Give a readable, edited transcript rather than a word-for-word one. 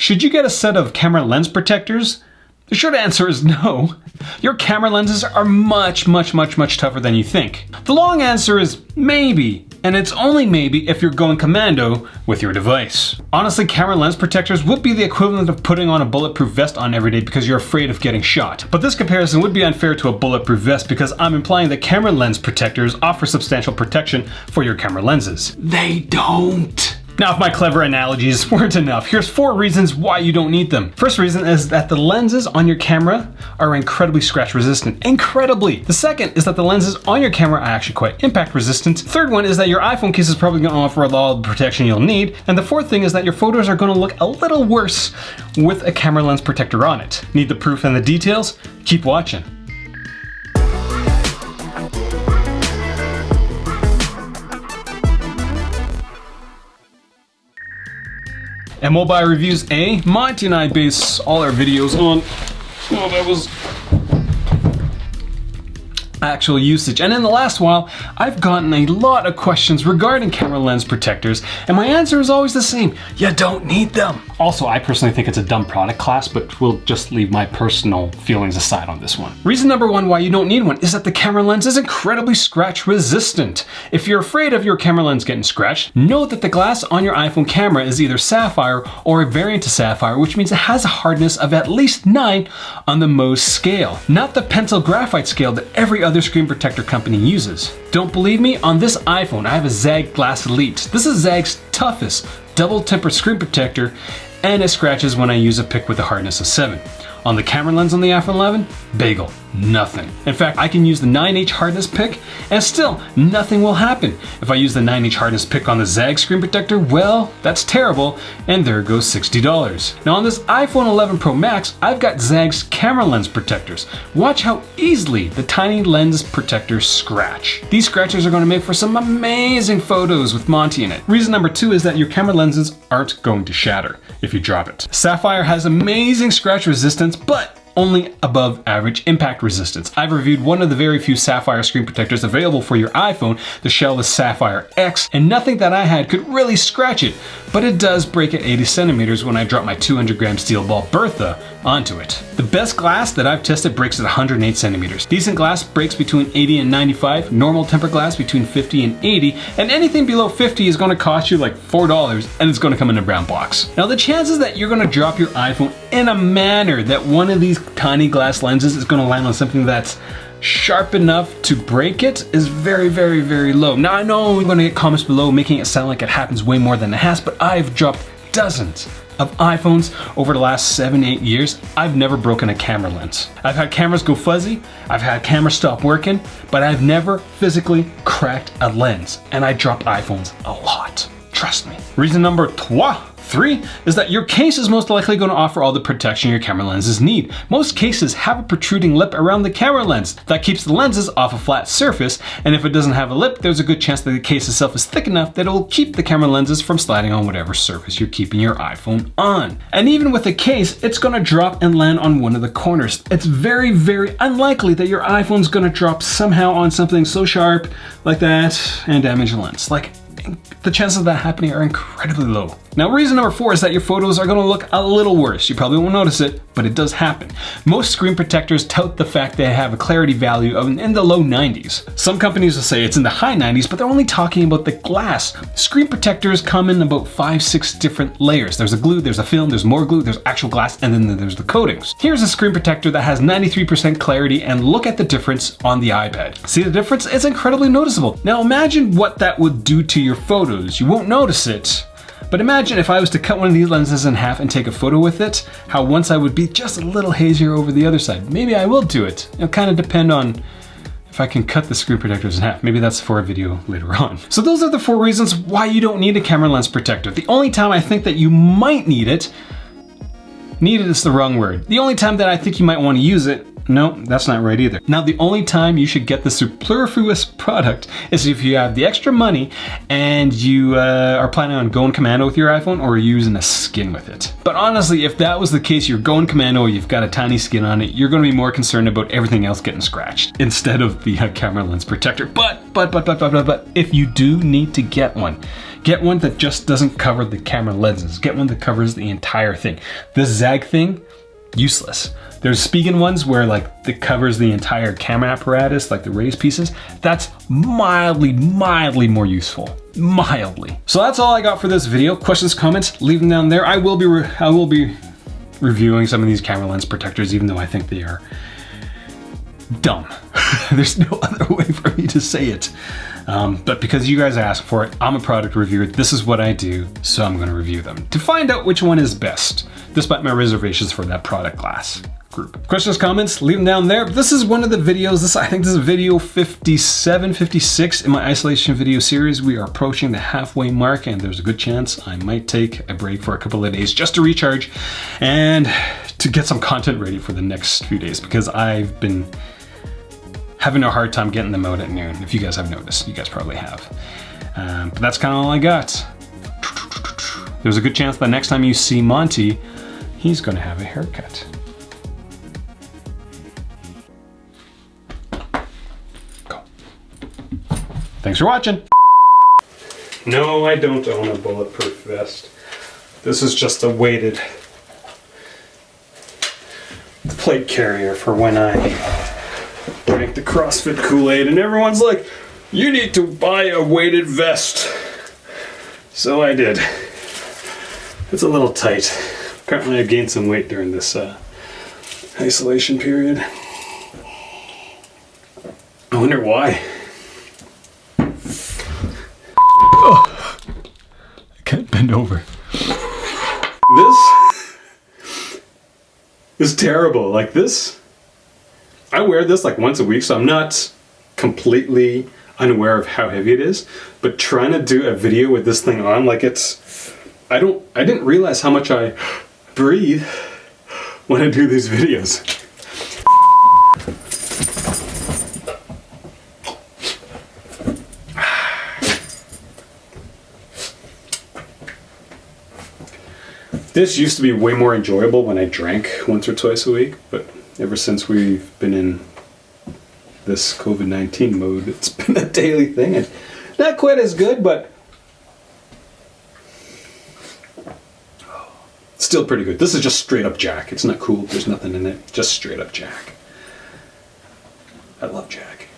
Should you get a set of camera lens protectors? The short answer is no. Your camera lenses are much tougher than you think. The long answer is maybe, and it's only maybe if you're going commando with your device. Honestly, camera lens protectors would be the equivalent of putting on a bulletproof vest on every day because you're afraid of getting shot. But this comparison would be unfair to a bulletproof vest because I'm implying that camera lens protectors offer substantial protection for your camera lenses. They don't. Now, if my clever analogies weren't enough, here's 4 reasons why you don't need them. First reason is that the lenses on your camera are incredibly scratch resistant. Incredibly! The second is that the lenses on your camera are actually quite impact resistant. Third one is that your iPhone case is probably going to offer all the protection you'll need. And the fourth thing is that your photos are going to look a little worse with a camera lens protector on it. Need the proof and the details? Keep watching. At MobileReviewsEh, Monty and I base all our videos on, actual usage. And in the last while, I've gotten a lot of questions regarding camera lens protectors, and my answer is always the same: you don't need them. Also, I personally think it's a dumb product class, but we'll just leave my personal feelings aside on this one. Reason number 1 why you don't need one is that the camera lens is incredibly scratch resistant. If you're afraid of your camera lens getting scratched, know that the glass on your iPhone camera is either sapphire or a variant of sapphire, which means it has a hardness of at least 9 on the Mohs scale, not the pencil graphite scale that every other screen protector company uses. Don't believe me? On this iPhone, I have a Zag Glass Elite. This is Zag's toughest double tempered screen protector, and it scratches when I use a pick with a hardness of 7. On the camera lens on the iPhone 11, bagel, nothing. In fact, I can use the 9H hardness pick and still nothing will happen. If I use the 9H hardness pick on the Zag screen protector, well, that's terrible, and there goes $60. Now on this iPhone 11 Pro Max, I've got Zag's camera lens protectors. Watch how easily the tiny lens protectors scratch. These scratches are going to make for some amazing photos with Monty in it. Reason number 2 is that your camera lenses aren't going to shatter if you drop it. Sapphire has amazing scratch resistance, but only above average impact resistance. I've reviewed one of the very few Sapphire screen protectors available for your iPhone. The shell is Sapphire X, and nothing that I had could really scratch it, but it does break at 80 centimeters when I drop my 200 gram steel ball Bertha onto it. The best glass that I've tested breaks at 108 centimeters. Decent glass breaks between 80 and 95, normal tempered glass between 50 and 80, and anything below 50 is going to cost you like $4, and it's going to come in a brown box. Now the chances that you're going to drop your iPhone in a manner that one of these tiny glass lenses is going to land on something that's sharp enough to break it is very low. Now I know I'm going to get comments below making it sound like it happens way more than it has, but I've dropped dozens of iPhones over the last 7-8 years. I've never broken a camera lens. I've had cameras go fuzzy, I've had cameras stop working, but I've never physically cracked a lens, and I drop iPhones a lot. Trust me. Reason number 3 is that your case is most likely going to offer all the protection your camera lenses need. Most cases have a protruding lip around the camera lens that keeps the lenses off a flat surface, and if it doesn't have a lip, there's a good chance that the case itself is thick enough that it will keep the camera lenses from sliding on whatever surface you're keeping your iPhone on. And even with a case, it's going to drop and land on one of the corners. It's very unlikely that your iPhone's going to drop somehow on something so sharp like that and damage the lens. Like, the chances of that happening are incredibly low. Now, reason number 4 is that your photos are going to look a little worse. You probably won't notice it, but it does happen. Most screen protectors tout the fact they have a clarity value of in the low 90s. Some companies will say it's in the high 90s, but they're only talking about the glass. Screen protectors come in about 5-6 different layers. There's a glue, there's a film, there's more glue, there's actual glass, and then there's the coatings. Here's a screen protector that has 93% clarity, and look at the difference on the iPad. See the difference? It's incredibly noticeable. Now imagine what that would do to your photos. You won't notice it, but imagine if I was to cut one of these lenses in half and take a photo with it, how once I would be just a little hazier over the other side. Maybe I will do it. It'll kind of depend on if I can cut the screen protectors in half. Maybe that's for a video later on. So those are the 4 reasons why you don't need a camera lens protector. The only time I think that you might need it is the wrong word. The only time that I think you might want to use it, no, that's not right either. Now, the only time you should get the superfluous product is if you have the extra money and you are planning on going commando with your iPhone or using a skin with it. But honestly, if that was the case, you're going commando, you've got a tiny skin on it, you're going to be more concerned about everything else getting scratched instead of the camera lens protector. But But if you do need to get one that just doesn't cover the camera lenses. Get one that covers the entire thing. This zag thing, useless. There's Spigen ones where like it covers the entire camera apparatus, like the raised pieces. That's mildly more useful. Mildly. So that's all I got for this video. Questions, comments, leave them down there. I will be reviewing some of these camera lens protectors, even though I think they are dumb. There's no other way for me to say it. But because you guys asked for it, I'm a product reviewer. This is what I do, so I'm going to review them to find out which one is best, despite my reservations for that product class group. Questions, comments, leave them down there. This is one of the videos. I think this is video 57, 56 in my isolation video series. We are approaching the halfway mark, and there's a good chance I might take a break for a couple of days just to recharge and to get some content ready for the next few days, because I've been having a hard time getting them out at noon. If you guys have noticed, you guys probably have. But that's kind of all I got. There's a good chance that next time you see Monty, he's going to have a haircut. Go. Thanks for watching. No, I don't own a bulletproof vest. This is just a weighted plate carrier for when I drink the CrossFit Kool-Aid and everyone's like, you need to buy a weighted vest. So I did. It's a little tight. Apparently I gained some weight during this isolation period. I wonder why. Oh, I can't bend over. This is terrible. Like this, I wear this like once a week, so I'm not completely unaware of how heavy it is, but trying to do a video with this thing on, like I didn't realize how much I breathe when I do these videos. This used to be way more enjoyable when I drank once or twice a week, but ever since we've been in this COVID-19 mode, it's been a daily thing, and not quite as good, but still pretty good. This is just straight up Jack. It's not cool. There's nothing in it. Just straight up Jack. I love Jack.